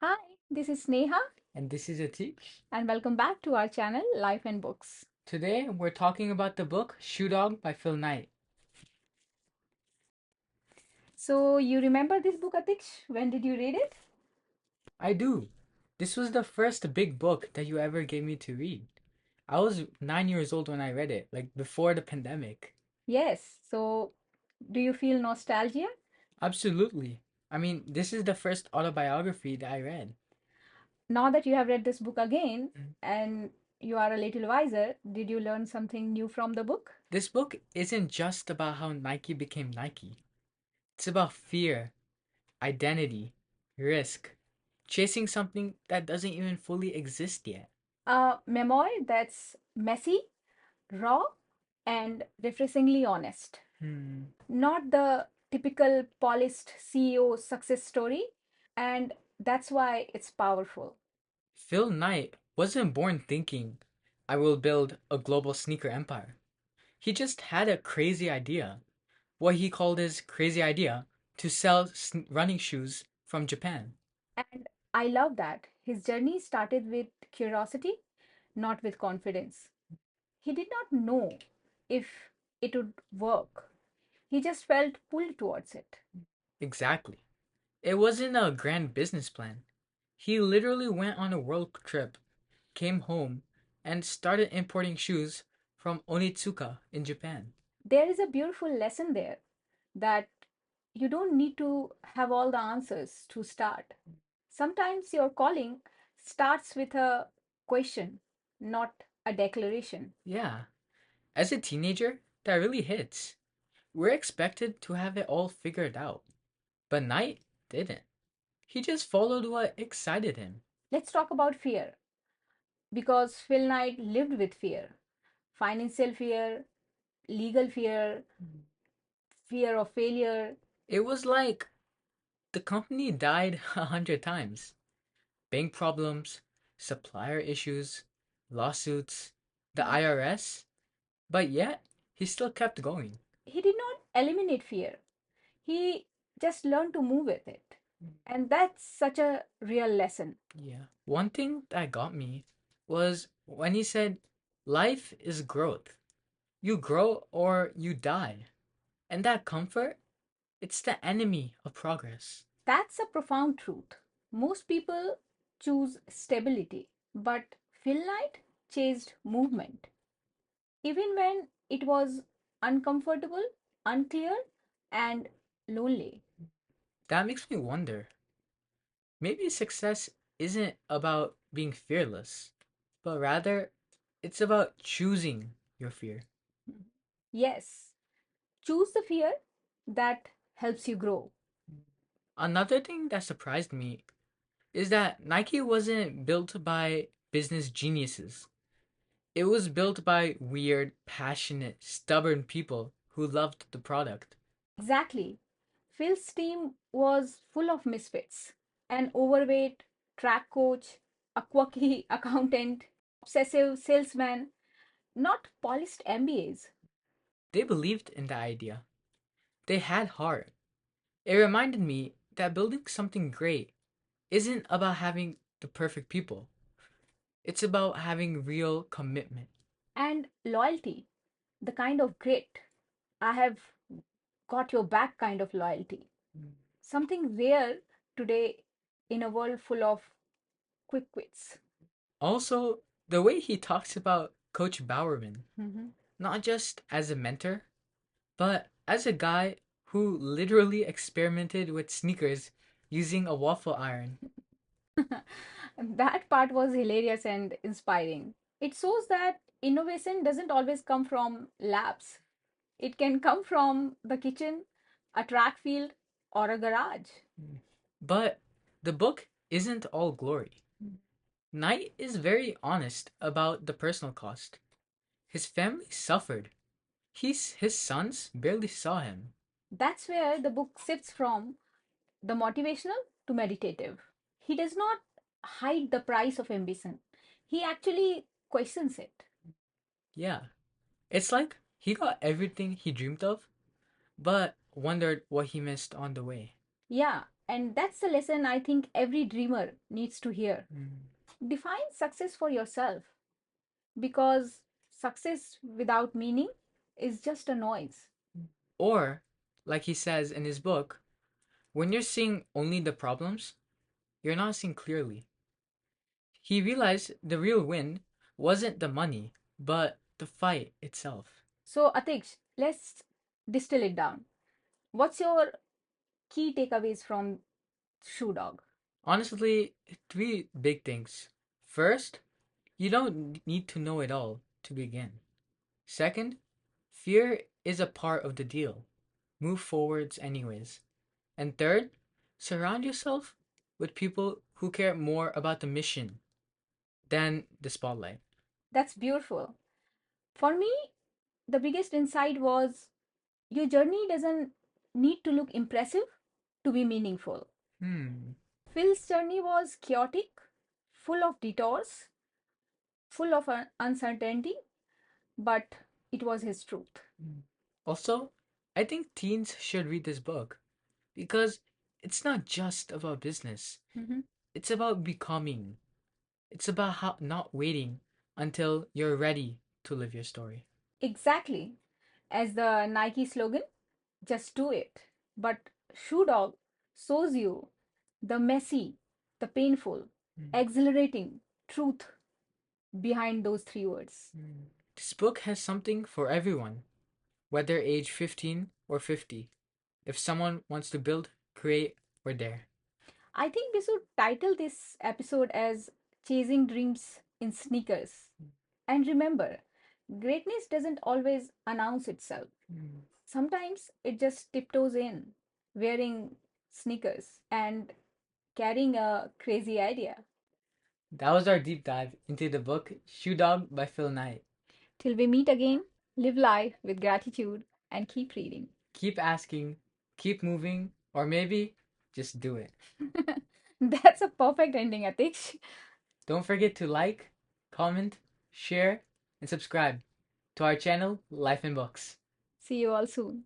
Hi, this is Sneha, And this is Atish. and welcome back to our channel, Life and Books. Today we're talking about the book Shoe Dog by Phil Knight. So, you remember this book, Atish? When did you read it? I do. This was the first big book that you ever gave me to read. I was 9 years old when I read it, like before the pandemic. Yes. So, do you feel nostalgia? Absolutely. I mean, this is the first autobiography that I read. Now that you have read this book again Mm. and you are a little wiser, did you learn something new from the book? This book isn't just about how Nike became Nike, it's about fear, identity, risk, chasing something that doesn't even fully exist yet. A memoir that's messy, raw, and refreshingly honest. Hmm. Not the typical polished CEO success story, and that's why it's powerful. Phil Knight wasn't born thinking, I will build a global sneaker empire. He just had a crazy idea, what he called his crazy idea, to sell running shoes from Japan. And I love that. His journey started with curiosity, not with confidence. He did not know if it would work. He just felt pulled towards it. Exactly. It wasn't a grand business plan. He literally went on a world trip, came home, and started importing shoes from Onitsuka in Japan. There is a beautiful lesson there that you don't need to have all the answers to start. Sometimes your calling starts with a question, not a declaration. Yeah, as a teenager, that really hits. We're expected to have it all figured out, but Knight didn't. He just followed what excited him. Let's talk about fear because Phil Knight lived with fear, financial fear, legal fear, fear of failure. It was like the company died 100 times. Bank problems, supplier issues, lawsuits, the IRS, but yet he still kept going. He did not eliminate fear, he just learned to move with it. And that's such a real lesson. Yeah. One thing that got me was when he said, life is growth. You grow or you die. And that comfort, it's the enemy of progress. That's a profound truth. Most people choose stability, but Phil Knight chased movement, even when it was uncomfortable, unclear, and lonely. That makes me wonder, maybe success isn't about being fearless, but rather it's about choosing your fear. Yes, choose the fear that helps you grow. Another thing that surprised me is that Nike wasn't built by business geniuses. It was built by weird, passionate, stubborn people who loved the product. Exactly. Phil's team was full of misfits, an overweight track coach, a quirky accountant, obsessive salesman, not polished MBAs. They believed in the idea. They had heart. It reminded me that building something great isn't about having the perfect people. It's about having real commitment. And loyalty, the kind of grit, I have got your back kind of loyalty. Something rare today in a world full of quick quits. Also, the way he talks about Coach Bowerman, Mhm. not just as a mentor, but as a guy who literally experimented with sneakers using a waffle iron. That part was hilarious and inspiring. It shows that innovation doesn't always come from labs, it can come from the kitchen, a track field, or a garage. But the book isn't all glory. Knight is very honest about the personal cost. His family suffered. His sons barely saw him. That's where the book shifts from the motivational to meditative. He does not hide the price of ambition, he actually questions it. Yeah, it's like he got everything he dreamed of, but wondered what he missed on the way. Yeah, And that's the lesson I think every dreamer needs to hear. Mm. Define success for yourself because success without meaning is just a noise. Or, like he says in his book, when you're seeing only the problems, you're not seeing clearly. He realized the real win wasn't the money, but the fight itself. So, Atish, let's distill it down. What's your key takeaways from Shoe Dog? Honestly, three big things. First, you don't need to know it all to begin. Second, fear is a part of the deal. Move forwards anyways. And third, surround yourself with people who care more about the mission than the spotlight. That's beautiful. For me, the biggest insight was your journey doesn't need to look impressive to be meaningful. Hmm. Phil's journey was chaotic, full of detours, full of uncertainty, but it was his truth. Hmm. Also, I think teens should read this book because it's not just about business. Mhm. It's about becoming. It's about how not waiting until you're ready to live your story. Exactly. As the Nike slogan, just do it. But Shoe Dog shows you the messy, the painful, Hmm. exhilarating truth behind those three words. Hmm. This book has something for everyone, whether age 15 or 50. If someone wants to build, create, we're there. I think we should title this episode as Chasing Dreams in Sneakers. And remember, greatness doesn't always announce itself. Hmm. Sometimes it just tiptoes in, wearing sneakers and carrying a crazy idea. That was our deep dive into the book Shoe Dog by Phil Knight. Till we meet again, live life with gratitude and keep reading. Keep asking, keep moving, or maybe just do it. That's a perfect ending, Atish. Don't forget to like, comment, share, and subscribe to our channel, Life and Books. See you all soon.